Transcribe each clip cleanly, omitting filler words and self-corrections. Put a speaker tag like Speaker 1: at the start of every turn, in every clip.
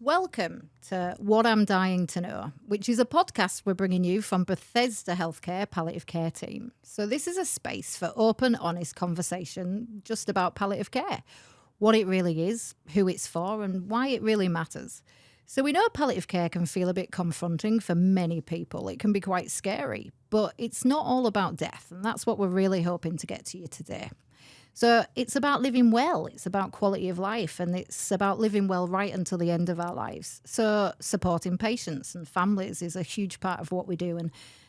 Speaker 1: Welcome to What I'm Dying to Know, which is a podcast we're bringing you from Bethesda Healthcare Palliative Care team. So this is a space for open, honest conversation just about palliative care, what it really is, who it's for, and why it really matters. So we know palliative care can feel a bit confronting for many people. It can be quite scary, but it's not all about death, and that's what we're really hoping to get to you today. So it's about living well, it's about quality of life, and it's about living well right until the end of our lives. So supporting patients and families is a huge part of what we do,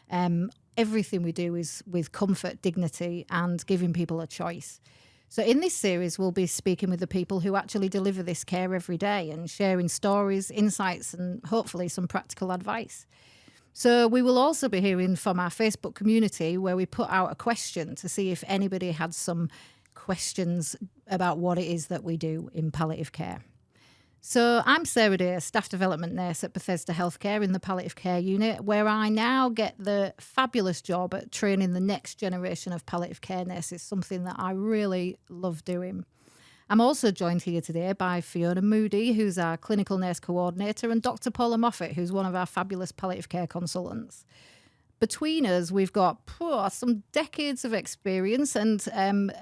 Speaker 1: and everything we do is with comfort, dignity, and giving people a choice. So in this series, we'll be speaking with the people who actually deliver this care every day and sharing stories, insights, and hopefully some practical advice. So we will also be hearing from our Facebook community, where we put out a question to see if anybody had some questions about what it is that we do in palliative care. So I'm Sarah Day, staff development nurse at Bethesda Healthcare in the palliative care unit, where I now get the fabulous job at training the next generation of palliative care nurses, something that I really love doing. I'm also joined here today by Fiona Moody, who's our clinical nurse coordinator, and Dr. Paula Moffat, who's one of our fabulous palliative care consultants. Between us, we've got some decades of experience and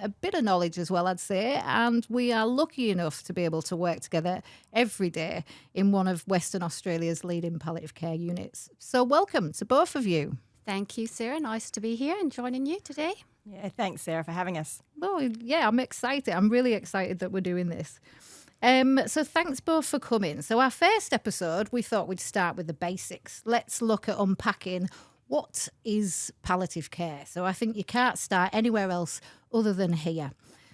Speaker 1: a bit of knowledge as well, I'd say. And we are lucky enough to be able to work together every day in one of Western Australia's leading palliative care units. So welcome to both of you.
Speaker 2: Thank you, Sarah. Nice to be here and joining you today.
Speaker 3: Yeah, thanks, Sarah, for having us.
Speaker 1: Oh, yeah, I'm excited. I'm really excited that we're doing this. So thanks both for coming. So our first episode, we thought we'd start with the basics. Let's look at unpacking what is palliative care. So I think you can't start anywhere else other than here.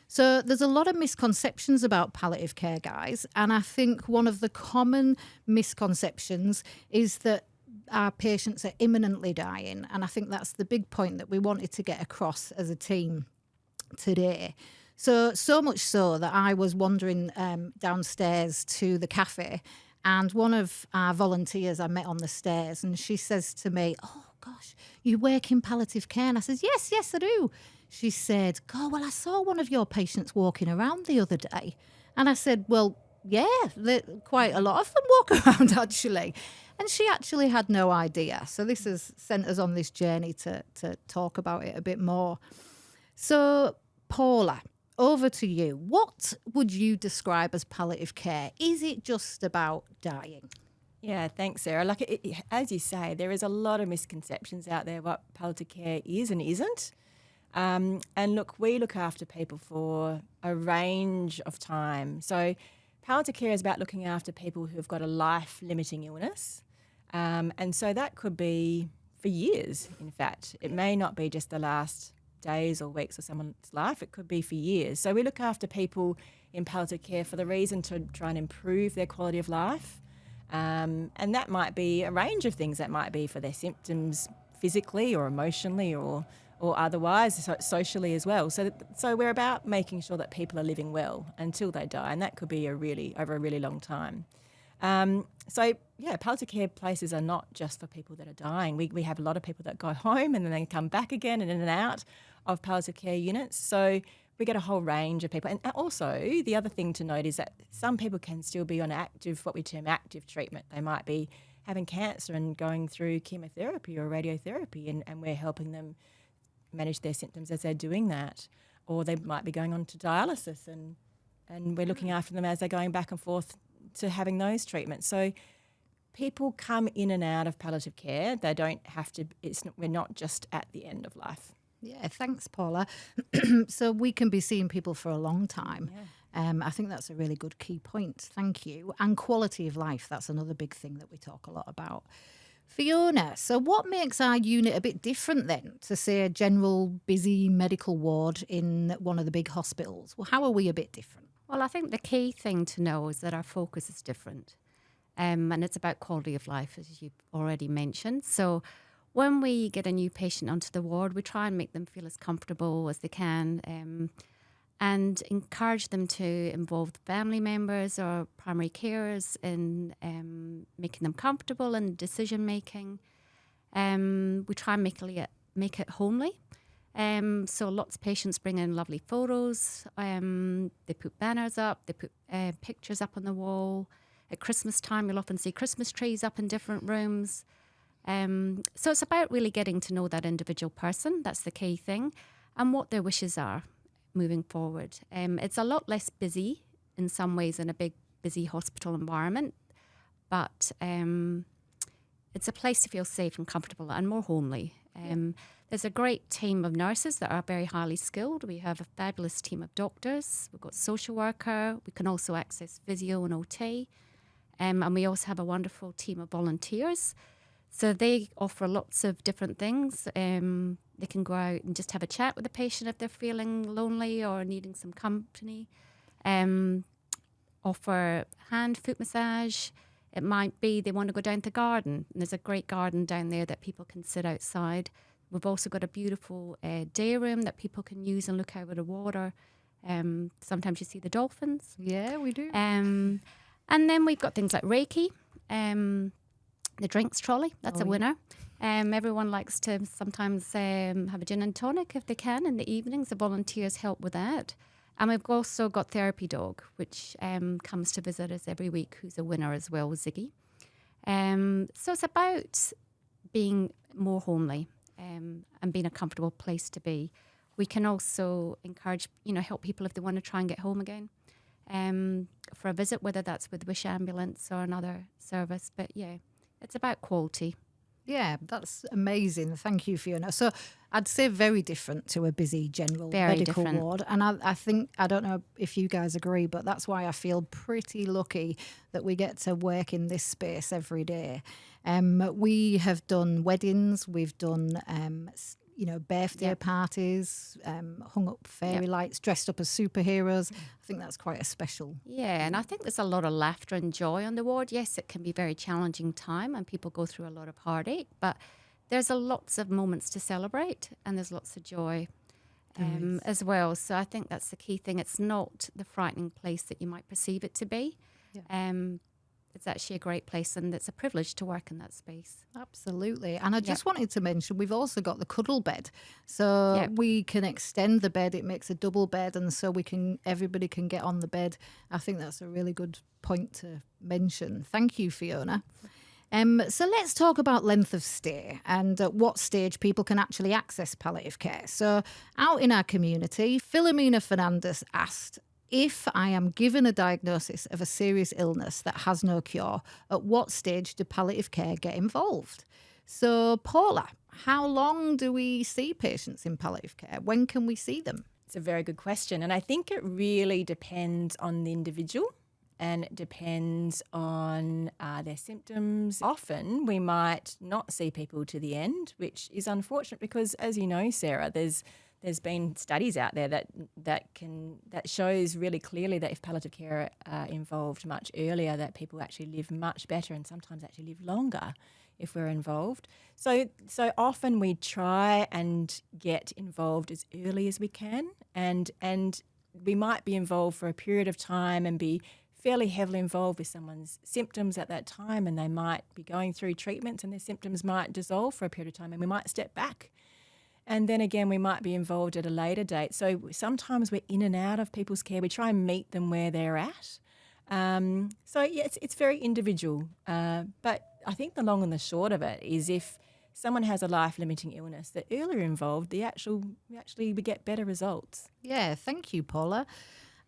Speaker 1: So there's a lot of misconceptions about palliative care, guys. And I think one of the common misconceptions is that our patients are imminently dying. And I think that's the big point that we wanted to get across as a team today. So much so that I was wandering downstairs to the cafe, and one of our volunteers I met on the stairs, and she says to me, "Oh, gosh, you work in palliative care?" And I says, yes, I do. She said, "God, well, I saw one of your patients walking around the other day." And I said, "Well, yeah, quite a lot of them walk around, actually." And she actually had no idea. So this has sent us on this journey to talk about it a bit more. So, Paula, over to you. What would you describe as palliative care? Is it just about dying?
Speaker 3: Yeah, thanks, Sarah. As you say, there is a lot of misconceptions out there what palliative care is and isn't. And look, we look after people for a range of time. So palliative care is about looking after people who have got a life-limiting illness. And so that could be for years, in fact. It may not be just the last days or weeks of someone's life. It could be for years. So we look after people in palliative care for the reason to try and improve their quality of life. And that might be a range of things. That might be for their symptoms physically or emotionally or otherwise, socially as well. So we're about making sure that people are living well until they die, and that could be over a really long time. Palliative care places are not just for people that are dying. We have a lot of people that go home and then they come back again and in and out of palliative care units. So we get a whole range of people. And also, the other thing to note is that some people can still be on what we term active treatment. They might be having cancer and going through chemotherapy or radiotherapy, and we're helping them manage their symptoms as they're doing that. Or they might be going on to dialysis, and we're looking after them as they're going back and forth to having those treatments. So people come in and out of palliative care. They don't have to, we're not just at the end of life.
Speaker 1: Yeah, thanks, Paula. So we can be seeing people for a long time. Yeah. I think that's a really good key point. Thank you. And quality of life, that's another big thing that we talk a lot about. Fiona, so what makes our unit a bit different then to, say, a general busy medical ward in one of the big hospitals? Well, how are we a bit different?
Speaker 2: Well, I think the key thing to know is that our focus is different. And it's about quality of life, as you've already mentioned. So when we get a new patient onto the ward, we try and make them feel as comfortable as they can, and encourage them to involve family members or primary carers in making them comfortable in decision making. We try and make it homely. So lots of patients bring in lovely photos. They put banners up. They put pictures up on the wall. At Christmas time, you'll often see Christmas trees up in different rooms. So it's about really getting to know that individual person. That's the key thing, and what their wishes are moving forward. It's a lot less busy in some ways in a big, busy hospital environment, but it's a place to feel safe and comfortable and more homely. There's a great team of nurses that are very highly skilled. We have a fabulous team of doctors. We've got social worker. We can also access physio and OT. And we also have a wonderful team of volunteers. So they offer lots of different things. They can go out and just have a chat with the patient if they're feeling lonely or needing some company. Offer hand, foot massage. It might be they want to go down to the garden. And there's a great garden down there that people can sit outside. We've also got a beautiful day room that people can use and look over the water. Sometimes you see the dolphins.
Speaker 1: Yeah, we do.
Speaker 2: And then we've got things like Reiki, the drinks trolley. That's a winner. Everyone likes to sometimes have a gin and tonic if they can in the evenings. The volunteers help with that. And we've also got Therapy Dog, which comes to visit us every week, who's a winner as well, Ziggy. So it's about being more homely and being a comfortable place to be. We can also encourage, help people if they want to try and get home again for a visit, whether that's with Wish Ambulance or another service. But yeah, it's about quality.
Speaker 1: Yeah, that's amazing. Thank you, Fiona. So I'd say very different to a busy general medical
Speaker 2: different.
Speaker 1: ward. And I think, I don't know if you guys agree, but that's why I feel pretty lucky that we get to work in this space every day. We have done weddings, we've done birthday parties, hung up fairy lights, dressed up as superheroes. I think that's quite a special.
Speaker 2: Yeah, and I think there's a lot of laughter and joy on the ward. Yes, it can be a very challenging time and people go through a lot of heartache, but there's lots of moments to celebrate and there's lots of joy as well. So I think that's the key thing. It's not the frightening place that you might perceive it to be. Yeah. It's actually a great place and it's a privilege to work in that space.
Speaker 1: Absolutely. And I just wanted to mention, we've also got the cuddle bed. So we can extend the bed. It makes a double bed and so everybody can get on the bed. I think that's a really good point to mention. Thank you, Fiona. So let's talk about length of stay and at what stage people can actually access palliative care. So out in our community, Philomena Fernandez asked, if I am given a diagnosis of a serious illness that has no cure, at what stage do palliative care get involved? So, Paula, how long do we see patients in palliative care? When can we see them?
Speaker 3: It's a very good question. And I think it really depends on the individual and it depends on their symptoms. Often we might not see people to the end, which is unfortunate because, as you know, Sarah, there's been studies out there that shows really clearly that if palliative care are involved much earlier, that people actually live much better and sometimes actually live longer if we're involved. So often we try and get involved as early as we can, and we might be involved for a period of time and be fairly heavily involved with someone's symptoms at that time, and they might be going through treatments and their symptoms might dissolve for a period of time and we might step back. And then again, we might be involved at a later date. So sometimes we're in and out of people's care. We try and meet them where they're at. It's very individual. But I think the long and the short of it is if someone has a life-limiting illness, the earlier involved, we get better results.
Speaker 1: Yeah, thank you, Paula.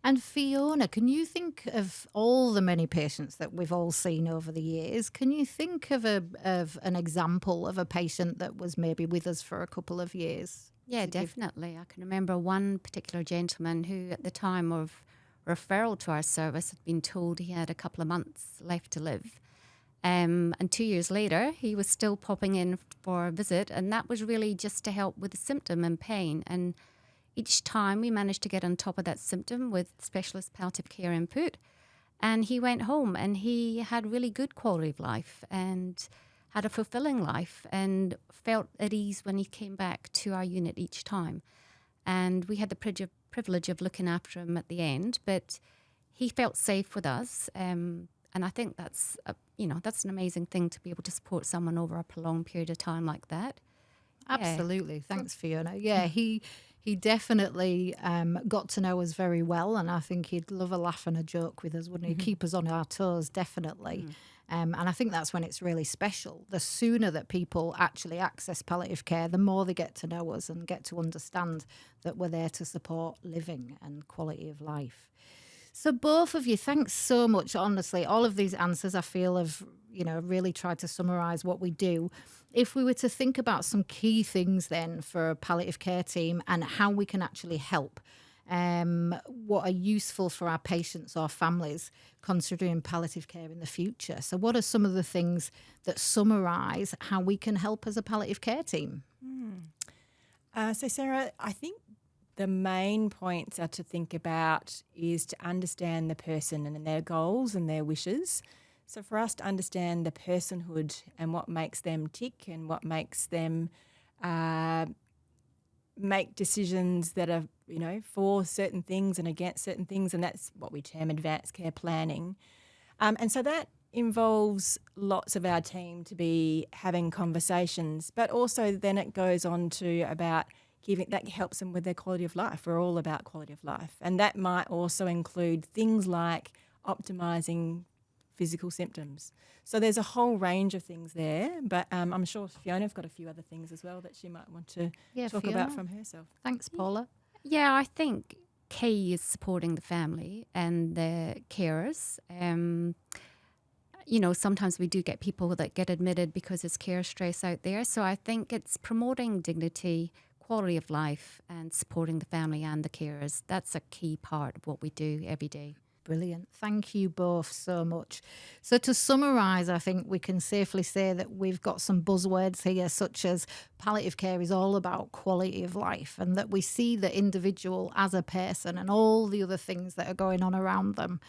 Speaker 1: And Fiona, can you think of all the many patients that we've all seen over the years? Can you think of an example of a patient that was maybe with us for a couple of years?
Speaker 2: Yeah, definitely. I can remember one particular gentleman who at the time of referral to our service had been told he had a couple of months left to live. And 2 years later, he was still popping in for a visit, and that was really just to help with the symptom and pain. And each time we managed to get on top of that symptom with specialist palliative care input. And he went home and he had really good quality of life and had a fulfilling life and felt at ease when he came back to our unit each time. And we had the privilege of looking after him at the end, but he felt safe with us. And I think that's an amazing thing to be able to support someone over a prolonged period of time like that.
Speaker 1: Absolutely. Thanks, Fiona. Yeah, he he definitely got to know us very well, and I think he'd love a laugh and a joke with us, wouldn't he? Keep us on our toes, definitely. And I think that's when it's really special. The sooner that people actually access palliative care, the more they get to know us and get to understand that we're there to support living and quality of life. So both of you, thanks so much. Honestly, all of these answers I feel have, really tried to summarise what we do. If we were to think about some key things then for a palliative care team and how we can actually help, what are useful for our patients or families considering palliative care in the future. So what are some of the things that summarise how we can help as a palliative care team?
Speaker 3: So Sarah, I think the main points are to think about is to understand the person and their goals and their wishes. So for us to understand the personhood and what makes them tick and what makes them make decisions that are, for certain things and against certain things, and that's what we term advanced care planning. And so that involves lots of our team to be having conversations, but also then it goes on to about that helps them with their quality of life. We're all about quality of life. And that might also include things like optimising physical symptoms. So there's a whole range of things there, but I'm sure Fiona's got a few other things as well that she might want to talk
Speaker 1: Fiona,
Speaker 3: about from herself.
Speaker 1: Thanks, Paula.
Speaker 2: Yeah, I think key is supporting the family and the carers. Sometimes we do get people that get admitted because there's care stress out there. So I think it's promoting dignity, quality of life, and supporting the family and the carers. That's a key part of what we do every day.
Speaker 1: Brilliant. Thank you both so much. So to summarise, I think we can safely say that we've got some buzzwords here, such as palliative care is all about quality of life, and that we see the individual as a person and all the other things that are going on around them.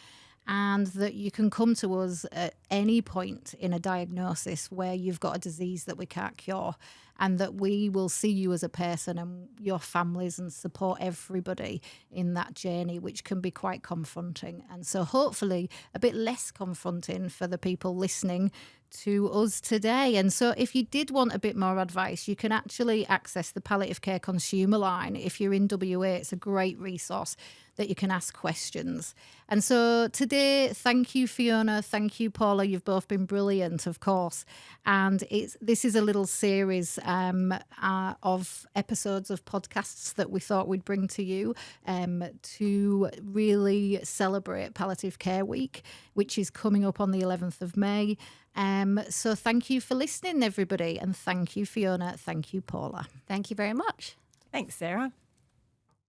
Speaker 1: And that you can come to us at any point in a diagnosis where you've got a disease that we can't cure, and that we will see you as a person and your families and support everybody in that journey, which can be quite confronting. And so hopefully a bit less confronting for the people listening to us today. And so if you did want a bit more advice, you can actually access the Palliative Care Consumer Line. If you're in WA, it's a great resource that you can ask questions. And so today, thank you, Fiona. Thank you, Paula. You've both been brilliant, of course. And this is a little series of episodes of podcasts that we thought we'd bring to you to really celebrate Palliative Care Week, which is coming up on the 11th of May. So thank you for listening, everybody. And thank you, Fiona. Thank you, Paula.
Speaker 2: Thank you very much.
Speaker 3: Thanks, Sarah.